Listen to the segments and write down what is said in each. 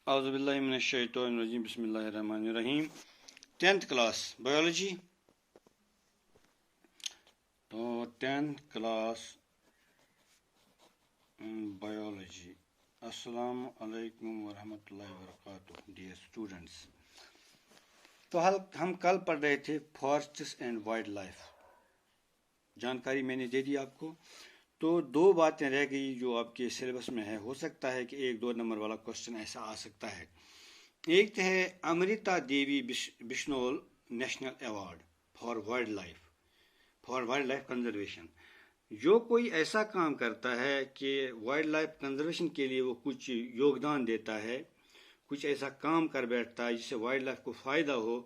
اعوذ باللہ من الشیطان الرجیم بسم اللہ الرحمن الرحیم 10th کلاس بایولوجی. تو 10th کلاس بایولوجی. السلام علیکم ورحمۃ اللہ وبرکاتہ ڈیئر اسٹوڈنٹس. تو ہم کل پڑھ رہے تھے فارسٹس اینڈ وائلڈ لائف. جانکاری میں نے دے دی آپ کو. تو دو باتیں رہ گئی جو آپ کے سلیبس میں ہے. ہو سکتا ہے کہ 1-2 نمبر والا کوشچن ایسا آ سکتا ہے. ایک ہے Amrita Devi Bishnoi national award for wildlife conservation. جو کوئی ایسا کام کرتا ہے کہ وائلڈ لائف کنزرویشن کے لیے وہ کچھ یوگدان دیتا ہے، کچھ ایسا کام کر بیٹھتا ہے جس سے وائلڈ لائف کو فائدہ ہو،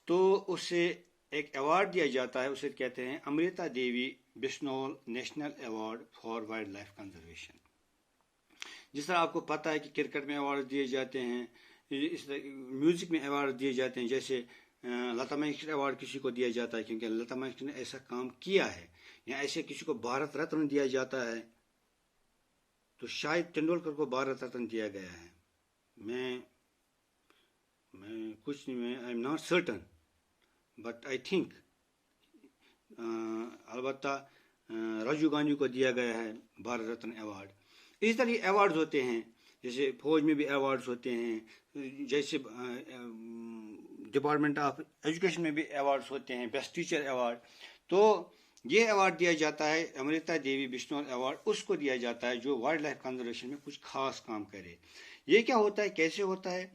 تو اسے ایک ایوارڈ دیا جاتا ہے. اسے کہتے ہیں Amrita Devi Bishnoi national award for wildlife conservation. جس طرح آپ کو پتہ ہے کہ کرکٹ میں ایوارڈ دیے جاتے ہیں، اس طرح میوزک میں ایوارڈ دیے جاتے ہیں. جیسے لتا منگیشکر ایوارڈ کسی کو دیا جاتا ہے کیونکہ لتا منگیشکر نے ایسا کام کیا ہے، یا ایسے کسی کو بھارت رتن دیا جاتا ہے. تو شاید تندولکر کو بھارت رتن دیا گیا ہے. میں کچھ نہیں، میں I am not certain but I think. البتہ راجیو گاندھی کو دیا گیا ہے بھارت رتن ایوارڈ. اس طرح ایوارڈز ہوتے ہیں. جیسے فوج میں بھی ایوارڈز ہوتے ہیں، جیسے ڈپارٹمنٹ آف ایجوکیشن میں بھی ایوارڈز ہوتے ہیں، بیسٹ ٹیچر ایوارڈ. تو یہ ایوارڈ دیا جاتا ہے امرتا دیوی بشنول ایوارڈ اس کو دیا جاتا ہے جو وائلڈ لائف کنزرویشن میں کچھ خاص کام کرے. یہ کیا ہوتا ہے، کیسے ہوتا ہے؟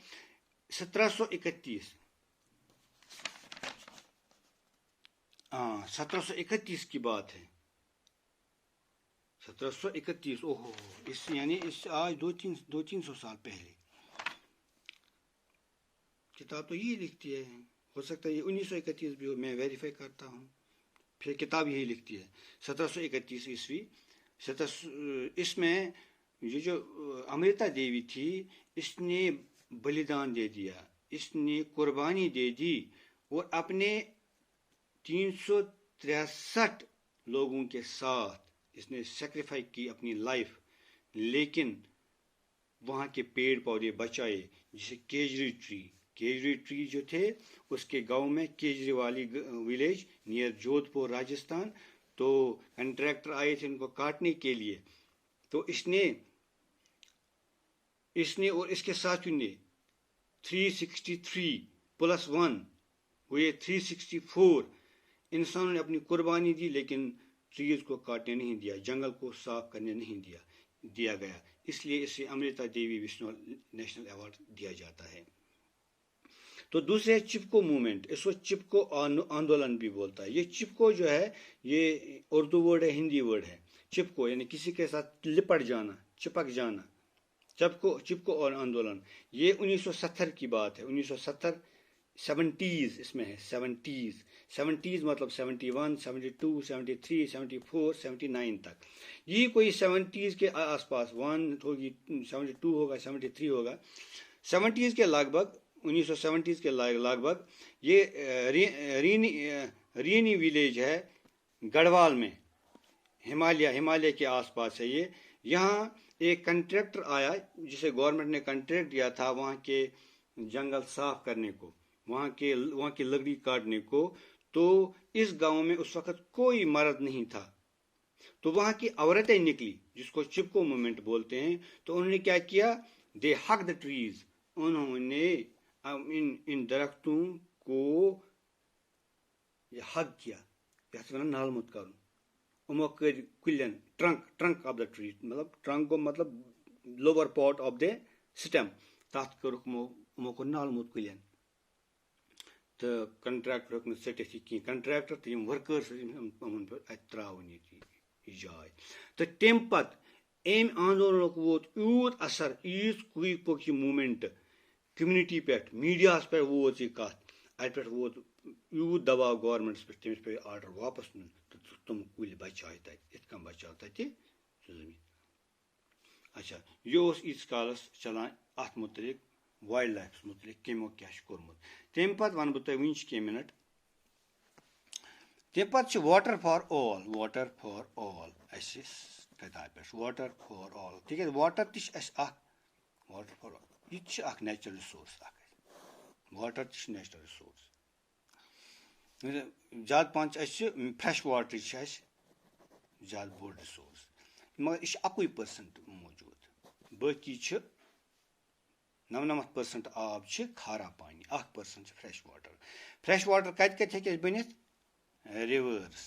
1731 کی بات ہے. 1731 اوہو، یعنی اس سے آج 200-300 سال پہلے. کتاب تو یہی لکھتی ہے. ہو سکتا ہے یہ 1931 بھی ہو، میں ویریفائی کرتا ہوں. پھر کتاب یہی لکھتی ہے 1731 عیسوی. اس میں یہ جو امرتا دیوی تھی، اس نے بلیدان دے دیا، اس نے قربانی دے دی، اور اپنے 363 لوگوں کے ساتھ اس نے سیکریفائی کی اپنی لائف. لیکن وہاں کے پیڑ پودے بچائے. جسے کیجری ٹری جو تھے، اس کے گاؤں میں کیجری والی ولیج نیئر جودھ پور راجستھان. تو کنٹریکٹر آئے تھے ان کو کاٹنے کے لیے. تو اس نے اور اس کے ساتھیوں نے 363+1 ہوئے 364 انسانوں نے اپنی قربانی دی، لیکن ٹریز کو کاٹنے نہیں دیا، جنگل کو صاف کرنے نہیں دیا گیا. اس لیے اسے امرتا دیوی بشنول نیشنل ایوارڈ دیا جاتا ہے. تو دوسرے ہے چپکو موومنٹ. اس کو چپکو آندولن بھی بولتا ہے. یہ چپکو جو ہے، یہ اردو ورڈ ہے، ہندی ورڈ ہے. چپکو یعنی کسی کے ساتھ لپٹ جانا، چپک جانا. چپکو اور آندولن یہ 1970 کی بات ہے. 1970 70s اس میں ہے. 70s مطلب 71 72 73 74 79 تک. یہ کوئی 70s کے آس پاس 1 ہوگی، 72 ہوگا، 73 ہوگا. 70s کے لگ بھگ 1970s کے لگ بھگ یہ رینی ولیج ہے گڑھوال میں، ہمالیہ کے آس پاس ہے یہ. یہاں ایک کنٹریکٹر آیا جسے گورنمنٹ نے کنٹریکٹ دیا تھا وہاں کے جنگل صاف کرنے کو، وہاں کی لکڑی کاٹنے کو. تو اس گاؤں میں اس وقت کوئی مرد نہیں تھا. تو وہاں کی عورتیں نکلی جس کو چپکو موومنٹ بولتے ہیں. تو انہوں نے کیا کیا؟ دے ہگ دا ٹریز. انہوں نے ان درختوں کو ہگ کیا. یتھ ونان نال مت کرن. امو کر clean trunk of the tree, مطلب ٹرنک گو مطلب لوور پارٹ آف دا سٹم. تَتھ کٔرٕکھ یِمو کوٚر نال موت کُلٮ۪ن. تہٕ کنٹریکٹر ہیوٚک نہٕ ژٔٹِتھ یہِ کینٛہہ. کنٹریکٹر تہٕ یِم ؤرکٲرٕس یِمن پیوٚو اَتہِ ترٛاوُن یہِ جاے. تہٕ تَمہِ پتہٕ أمۍ آندولنُک ووت یوٗت اثر، ییٖژ پوٚک یہِ موٗمینٹ کٔمنِٹی پٮ۪ٹھ، میٖڈیاہَس پٮ۪ٹھ ووت یہِ کَتھ. اَتہِ پٮ۪ٹھ ووت یوٗت دباو گورمنٹس پٮ۪ٹھ، تٔمِس پیٚیہِ آرڈر واپس نیُن تہٕ تِم کُلۍ بچاے تَتہِ. یِتھ کٔنۍ بچاو تَتہِ سُہ زٔمیٖن. اچھا، یہِ اوس ییٖتِس کالس چلان اَتھ متعلق، وایلڈ لایفس متعلق کٔمو کیٛاہ چھُ کوٚرمُت. تَمہِ پتہٕ وَنہٕ بہٕ تۄہہِ وٕنۍ چھِ کینٛہہ مِنٹ. تَمہِ پتہٕ چھِ واٹر فار آل اَسہِ کِتابہِ پٮ۪ٹھ. واٹر فار آل، تِکیٛازِ واٹر تہِ چھِ اَسہِ اکھ واٹر فار آل. یہ اخ نیچرل رِسورس اخ واٹر تہِ چھُ نیچرل رِسورس زیادٕ پہن چھِ اَسہِ فرٛیش واٹر چھِ اَسہِ زیادٕ بوٚڑ رِسورس مگر یہِ چھُ 1% موٗجوٗد باقٕے چھِ 99% آب چھِ کھارا پانی 1% چھِ فرٛیش واٹر فرٛیش واٹر کَتہِ کَتہِ ہیٚکہِ اَسہِ بٔنِتھ رِوٲرٕس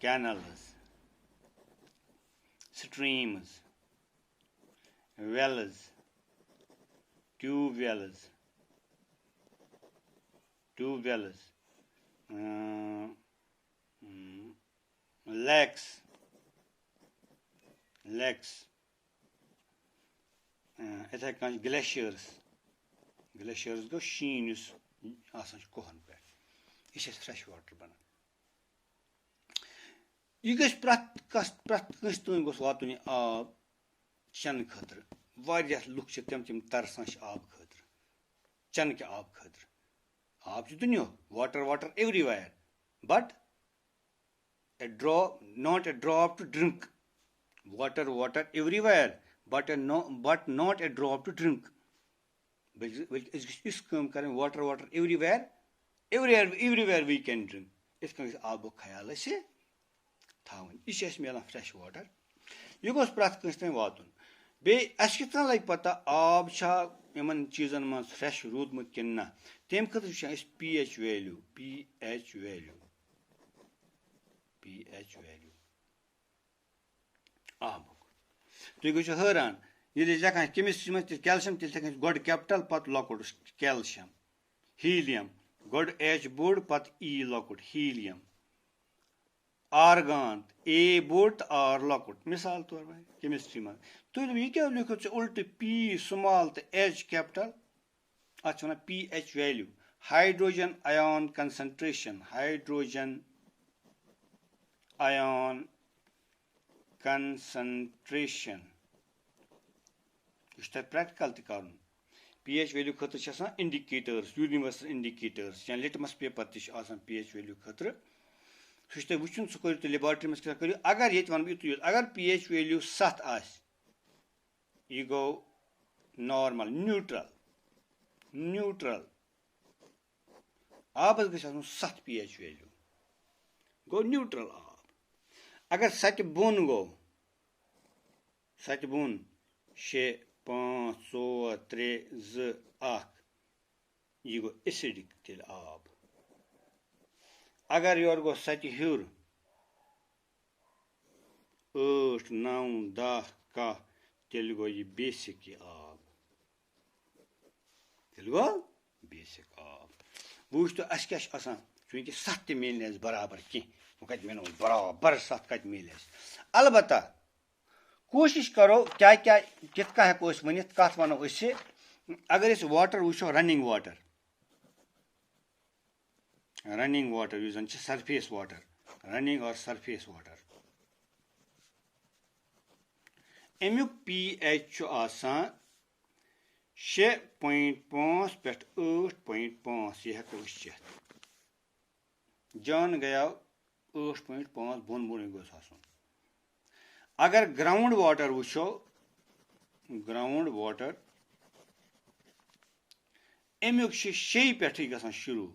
کینلز سٹریٖمٕز ویلٕز ٹیوٗب ویلٕز لیکس یِتھَے کٔنۍ گلیشیٲرٕس گوٚو شیٖن یُس آسان چھُ کوہَن پٮ۪ٹھ یہِ چھِ اَسہِ فرٛیش واٹر بَنان یہِ گژھِ پرٛٮ۪تھ کٲنٛسہِ تام گوٚژھ واتُن یہِ آب چٮ۪نہٕ خٲطرٕ واریاہ لُکھ چھِ تِم ترسان چھِ آب خٲطرٕ چٮ۪نہٕ کہِ آب خٲطرٕ آب چھُ دُنیُہُک water everywhere but not a drop to drink water everywhere but not a drop to drink بلکہِ أسۍ گژھِ یِژھ کٲم کَرٕنۍ water everywhere we can drink یِتھ کٔنۍ گژھِ آبُک خیال اَسہِ تھاوٕنۍ یہِ چھِ اَسہِ میلان فرٛیش واٹر یہِ گوٚژھ پرٛٮ۪تھ کٲنٛسہِ تام واتُن بیٚیہِ اَسہِ کِتھ کٔنۍ لگہِ پتہ آب چھا یِمن چیٖزن منٛز فرٛیش روٗدمُت کِنہٕ نہ تَمہِ خٲطرٕ وٕچھان أسۍ پی ایچ ویلیوٗ آبُک تُہۍ گٔژھِو حٲران ییٚلہِ أسۍ لیکھان کیمِسٹری منٛز تہِ کیلشیم تیٚلہِ لیکھان گۄڈٕ کیپٹل پتہٕ لۄکُٹ کیلشیم ہیٖلیم گۄڈٕ ایچ بوٚڑ پتہٕ ای لۄکُٹ ہیٖلیم آرگان اے بوٚڑ تہٕ آر لۄکُٹ مِثال طور پر کیمِسٹری منٛز تُہۍ یہِ کیٛاہ لیکھِو ژےٚ اُلٹہٕ پی سُمال تہٕ ایچ کیپٹل اَتھ چھِ وَنان P H value hydrogen ion concentration یہِ چھُ تۄہہِ پریکٹِکل تہِ کَرُن پی ایچ ویلیوٗ خٲطرٕ چھِ آسان اِنڈِکیٹٲرٕس یوٗنیورسل اِنڈِکیٹٲرٕس یا لِٹمس پیپر تہِ چھُ آسان پی ایچ ویلیوٗ خٲطرٕ سُہ چھُ تۄہہِ وٕچھُن سُہ کٔرِو تُہۍ لیبارٹری منٛز کیٛاہ کٔرِو اگر ییٚتہِ وَنہٕ بہٕ یُتُے یوت اگر پی ایچ ویلیوٗ 7 آسہِ یہِ گوٚو نارمل نیوٗٹرل آبس گژھِ آسُن 7 پی ایچ ویلیوٗ گوٚو نیوٗٹرل آب اگر 7 بۄن گوٚو 7 بۄن 6 5 4 3 2 1 یہِ گوٚو ایسِڈِک تیٚلہِ آب اگر یورٕ گوٚو 7 ہیوٚر 8 9 10 11 تیٚلہِ گوٚو یہِ بیسِک یہِ آب وۄنۍ وٕچھتو اَسہِ کیٛاہ چھُ آسان چوٗنٛکہِ 7 تہِ میلہِ نہٕ اَسہِ برابر کینٛہہ وۄنۍ کَتہِ مِلو أسۍ برابر 7 کَتہِ میلہِ اَسہِ البتہ کوٗشِش کرو کیٛاہ کِتھ کٔنۍ ہٮ۪کو أسۍ ؤنِتھ کَتھ وَنو أسۍ اگر أسۍ واٹر وٕچھو رننگ واٹر یُس زن چھِ سرفیس واٹر رننگ اور سرفیس واٹر امیُک پی ایچ چھُ آسان 6.5 پٮ۪ٹھ 8.5 یہِ ہٮ۪کو أسۍ چٮ۪تھ جان گٔیو 8.5 بۄنٕے گوٚژھ آسُن اگر گراوُنڈ واٹر وٕچھو امیُک چھُ 6 پٮ۪ٹھٕے گژھان شروٗع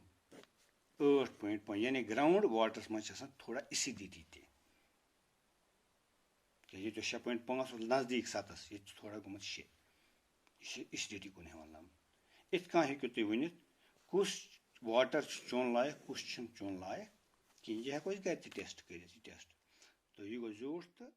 8.5 یعنی گراوُنڈ واٹرس منٛز چھِ آسان تھوڑا ایسِڈِٹی تہِ ییٚتہِ 6.5 اوس نزدیٖک 7 ییٚتہِ چھُ تھوڑا گوٚمُت 6 یہِ چھُ ایسِڈِٹی کُن ہٮ۪وان لَبنہٕ یِتھ کٔنۍ ہیٚکِو تُہۍ ؤنِتھ کُس واٹر چھُ چیوٚن لایق کُس چھُنہٕ چیوٚن لایق کِہیٖنۍ یہِ ہٮ۪کو أسۍ گرِ تہِ ٹیسٹ کٔرِتھ تہٕ یہِ گوٚو زیوٗٹھ تہٕ